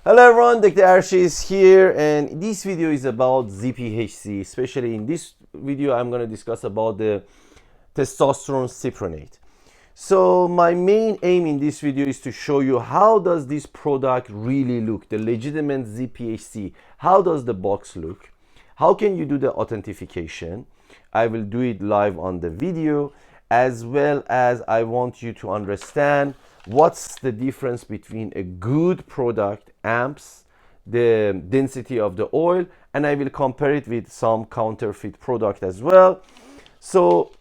Hello everyone, Dr. Arshi is here, and this video is about zphc. Especially in this video I'm going to discuss about the testosterone cypionate. So my main aim in this video is to show you how does this product really look, the legitimate zphc. How does the box look? How can you do the authentication? I will do it live on the video, as well as I want you to understand what's the difference between a good product, amps, the density of the oil, and I will compare it with some counterfeit product as well. So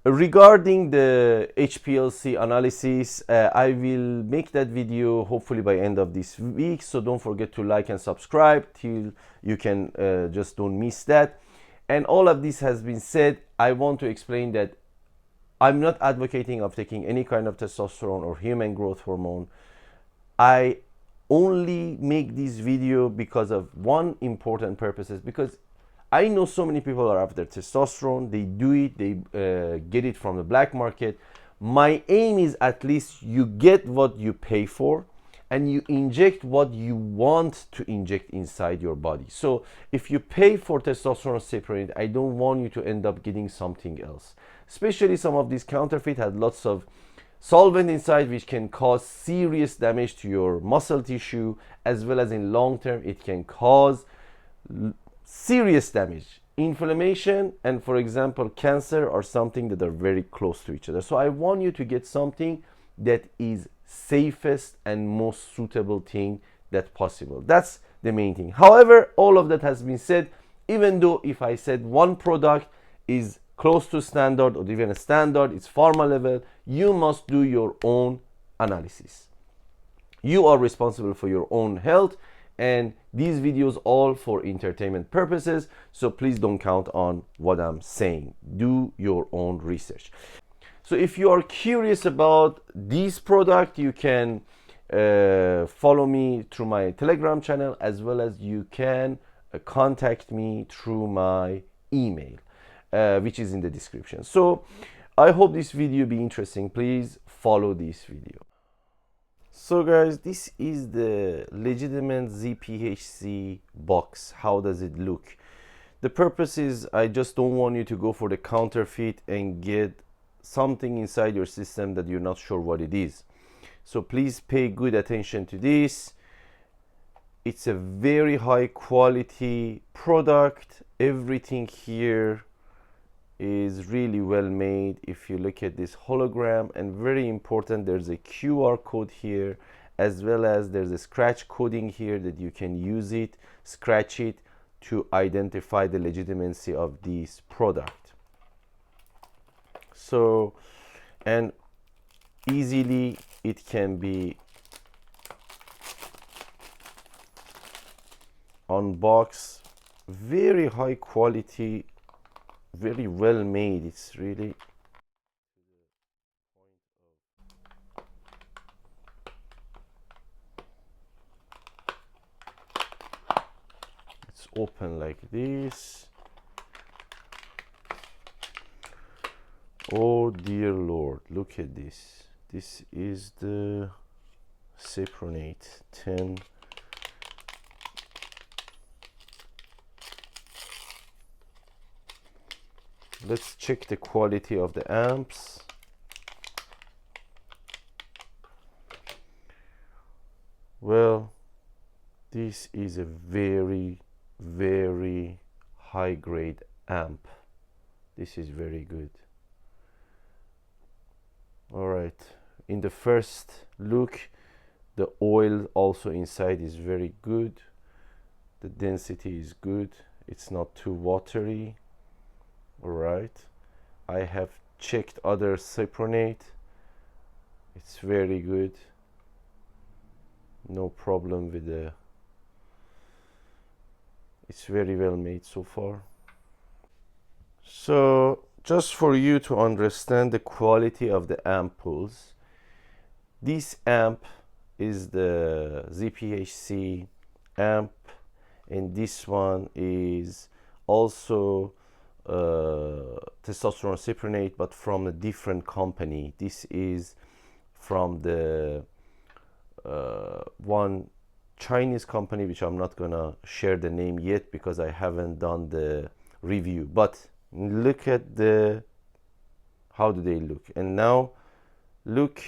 regarding the HPLC analysis, I will make that video hopefully by end of this week, so don't forget to like and subscribe till you can just don't miss that. And all of this has been said, I want to explain that I'm not advocating of taking any kind of testosterone or human growth hormone. I only make this video because of one important purposes, because I know so many people are after testosterone. They do it, they get it from the black market. My aim is at least you get what you pay for and you inject what you want to inject inside your body. So if you pay for testosterone cypionate, I don't want you to end up getting something else. Especially some of these counterfeit had lots of solvent inside, which can cause serious damage to your muscle tissue, as well as in long term it can cause serious damage, inflammation, and for example cancer are something that are very close to each other. So I want you to get something that is safest and most suitable thing that possible. That's the main thing. However, all of that has been said, even though if I said one product is close to standard or even a standard, it's pharma level, you must do your own analysis. You are responsible for your own health, and these videos all for entertainment purposes, so please don't count on what I'm saying. Do your own research. So if you are curious about this product, you can follow me through my Telegram channel, as well as you can contact me through my email, which is in the description. So I hope this video be interesting. Please follow this video. So guys, this is the legitimate zphc box. How does it look? The purpose is I just don't want you to go for the counterfeit and get something inside your system that you're not sure what it is. So please pay good attention to this. It's a very high quality product. Everything here is really well made. If you look at this hologram, and very important, there's a QR code here, as well as there's a scratch coding here that you can use it, scratch it to identify the legitimacy of this product. So, and easily it can be unboxed. Very high quality, very well made. It's really it's open like this. Oh dear Lord, look at this. This is the cypionate 10. Let's check the quality of the amps. Well, this is a very, very high grade amp. This is very good. All right, in the first look, the oil also inside is very good. The density is good. It's not too watery. All right, I have checked other cypionate. It's very good. No problem with the, it's very well made so far. So just for you to understand the quality of the ampoules, this amp is the zphc amp, and this one is also testosterone cypionate, but from a different company. This is from the one Chinese company, which I'm not gonna share the name yet because I haven't done the review. But look at the how do they look, and now look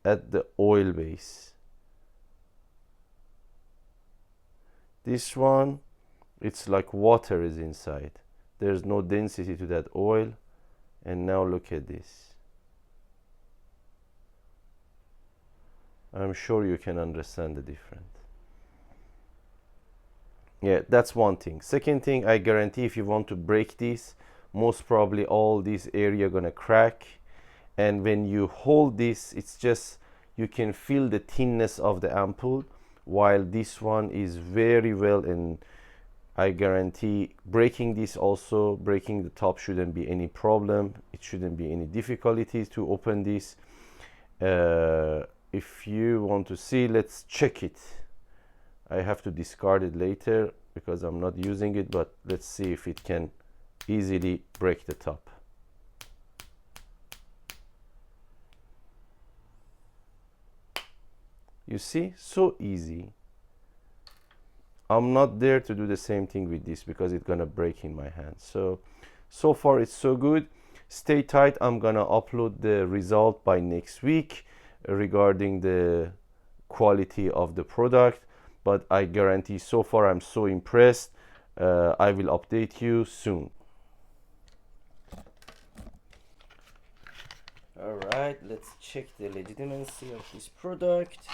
at the oil base. This one, it's like water is inside. There's no density to that oil. And now look at this. I'm sure you can understand the difference. Yeah, that's one thing. Second thing, I guarantee if you want to break this, most probably all this area gonna crack. And when you hold this, it's just, you can feel the thinness of the ampoule, while this one is very well, and I guarantee breaking this also, breaking the top shouldn't be any problem. It shouldn't be any difficulties to open this. If you want to see, let's check it. I have to discard it later because I'm not using it, but let's see if it can easily break the top. You see, so easy. I'm not there to do the same thing with this because it's gonna break in my hand. So far it's so good. Stay tight. I'm gonna upload the result by next week regarding the quality of the product, but I guarantee so far I'm so impressed. I will update you soon. All right, let's check the legitimacy of this product.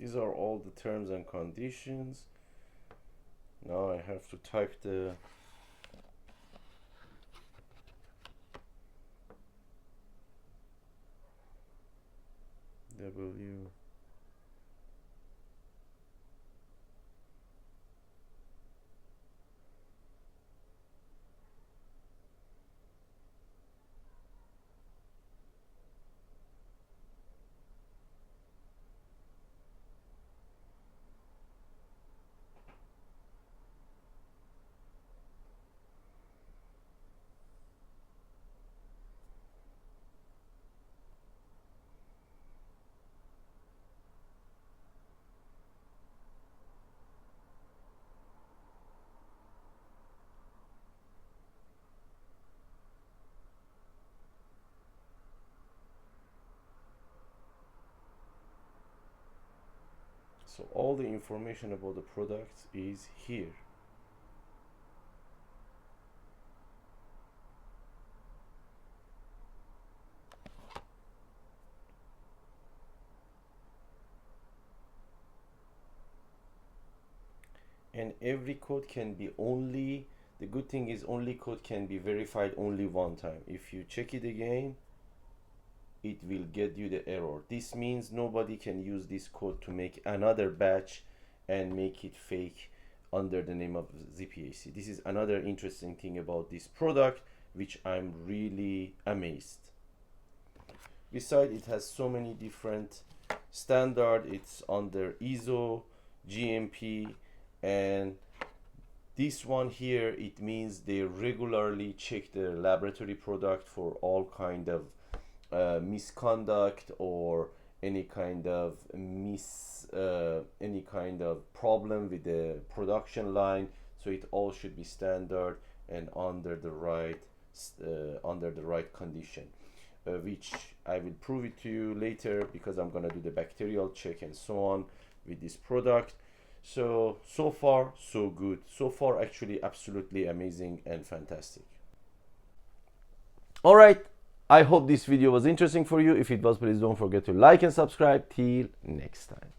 These are all the terms and conditions. Now I have to type the W. So all the information about the product is here. And every code can be only, the good thing is only code can be verified only one time. If you check it again, it will get you the error. This means nobody can use this code to make another batch and make it fake under the name of zphc. This is another interesting thing about this product, which I'm really amazed. Besides, it has so many different standard. It's under ISO, GMP, and this one here, it means they regularly check their laboratory product for all kind of misconduct or any kind of any kind of problem with the production line. So it all should be standard and under the right condition, which I will prove it to you later because I'm gonna do the bacterial check and so on with this product. So far so good. So far actually absolutely amazing and fantastic. All right, I hope this video was interesting for you. If it was, please don't forget to like and subscribe. Till next time.